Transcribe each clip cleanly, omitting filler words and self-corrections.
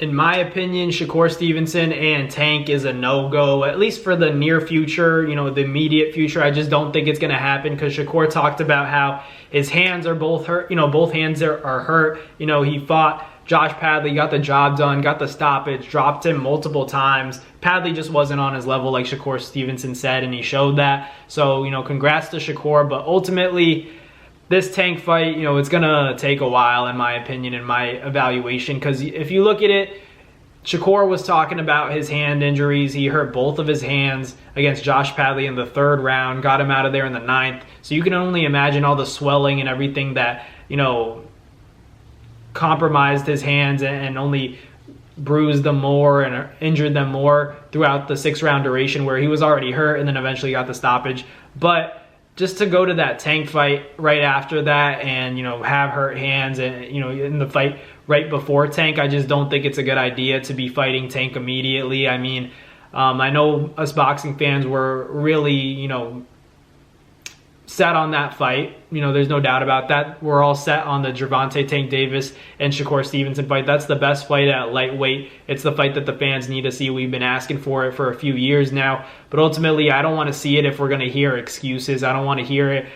In my opinion, Shakur Stevenson and Tank is a no-go, at least for the near future, the immediate future. I just don't think it's going to happen because Shakur talked about how his hands are both hurt, both hands are hurt. He fought Josh Padley, got the job done, got the stoppage, dropped him multiple times. Padley just wasn't on his level like Shakur Stevenson said, and he showed that. So, congrats to Shakur, but ultimately, this Tank fight, it's going to take a while, in my opinion, in my evaluation, because if you look at it, Shakur was talking about his hand injuries. He hurt both of his hands against Josh Padley in the 3rd round, got him out of there in the 9th. So you can only imagine all the swelling and everything that, compromised his hands and only bruised them more and injured them more throughout the 6-round duration where he was already hurt and then eventually got the stoppage. But just to go to that Tank fight right after that and, have hurt hands and, in the fight right before Tank, I just don't think it's a good idea to be fighting Tank immediately. I mean, I know us boxing fans were really, set on that fight. There's no doubt about that. We're all set on the Gervonta, Tank Davis, and Shakur Stevenson fight. That's the best fight at lightweight. It's the fight that the fans need to see. We've been asking for it for a few years now. But ultimately, I don't want to see it if we're going to hear excuses. I don't want to hear it,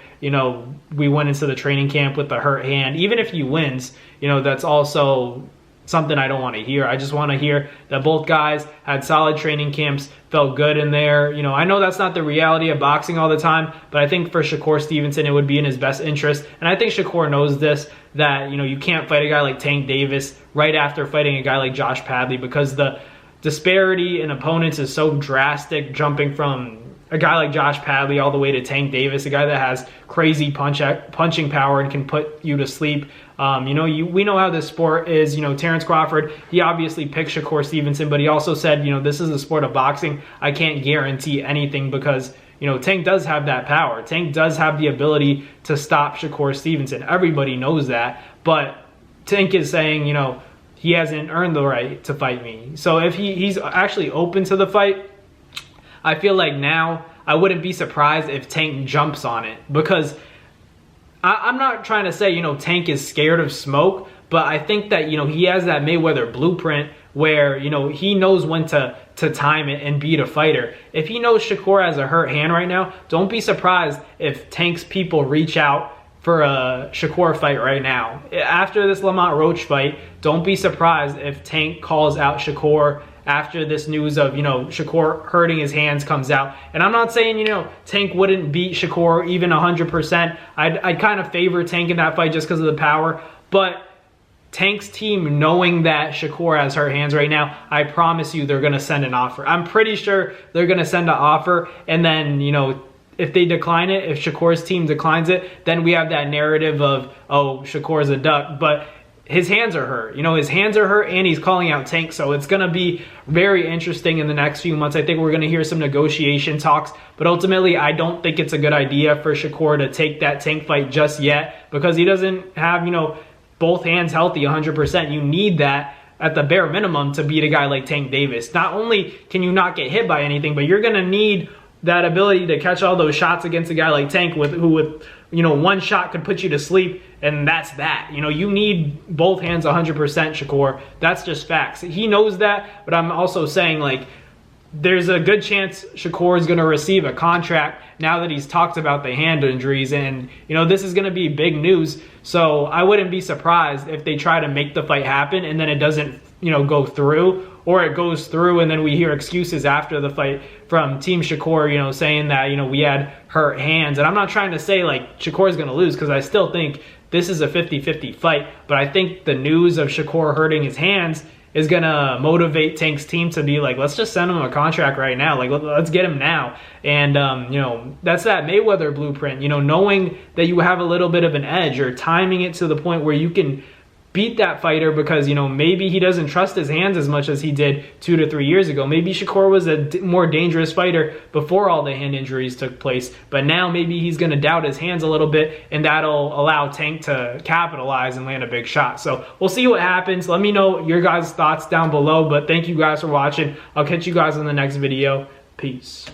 we went into the training camp with a hurt hand. Even if he wins, that's also something I don't want to hear. I just want to hear that both guys had solid training camps, felt good in there. I know that's not the reality of boxing all the time, but I think for Shakur Stevenson, it would be in his best interest. And I think Shakur knows this, that, you can't fight a guy like Tank Davis right after fighting a guy like Josh Padley because the disparity in opponents is so drastic, jumping from a guy like Josh Padley all the way to Tank Davis, a guy that has crazy punching power and can put you to sleep. We know how this sport is. Terrence Crawford, he obviously picked Shakur Stevenson, but he also said, this is the sport of boxing. I can't guarantee anything because, Tank does have that power. Tank does have the ability to stop Shakur Stevenson. Everybody knows that, but Tank is saying, he hasn't earned the right to fight me. So if he's actually open to the fight, I feel like now I wouldn't be surprised if Tank jumps on it because I'm not trying to say, Tank is scared of smoke, but I think that, he has that Mayweather blueprint where, he knows when to time it and beat a fighter. If he knows Shakur has a hurt hand right now, don't be surprised if Tank's people reach out for a Shakur fight right now. After this Lamont Roach fight, don't be surprised if Tank calls out Shakur after this news of, Shakur hurting his hands comes out. And I'm not saying, Tank wouldn't beat Shakur even 100%. I'd kind of favor Tank in that fight just because of the power. But Tank's team, knowing that Shakur has hurt hands right now, I promise you they're going to send an offer. I'm pretty sure they're going to send an offer. And then, if they decline it, if Shakur's team declines it, then we have that narrative of, oh, Shakur's a duck. But his hands are hurt. His hands are hurt and he's calling out Tank. So it's going to be very interesting in the next few months. I think we're going to hear some negotiation talks. But ultimately, I don't think it's a good idea for Shakur to take that Tank fight just yet because he doesn't have, both hands healthy 100%. You need that at the bare minimum to beat a guy like Tank Davis. Not only can you not get hit by anything, but you're going to need that ability to catch all those shots against a guy like Tank who with one shot could put you to sleep, and that's that. You need both hands 100%, Shakur. That's just facts. He knows that, but I'm also saying, like, there's a good chance Shakur is going to receive a contract now that he's talked about the hand injuries, and, this is going to be big news. So I wouldn't be surprised if they try to make the fight happen and then it doesn't, go through, or it goes through and then we hear excuses after the fight from Team Shakur, saying that, we had hurt hands. And I'm not trying to say like Shakur's going to lose because I still think this is a 50-50 fight, but I think the news of Shakur hurting his hands is going to motivate Tank's team to be like, let's just send him a contract right now. Like, let's get him now. And, that's that Mayweather blueprint, knowing that you have a little bit of an edge or timing it to the point where you can beat that fighter because, maybe he doesn't trust his hands as much as he did 2 to 3 years ago. Maybe Shakur was a more dangerous fighter before all the hand injuries took place, but now maybe he's going to doubt his hands a little bit, and that'll allow Tank to capitalize and land a big shot. So we'll see what happens. Let me know your guys' thoughts down below, but thank you guys for watching. I'll catch you guys in the next video. Peace.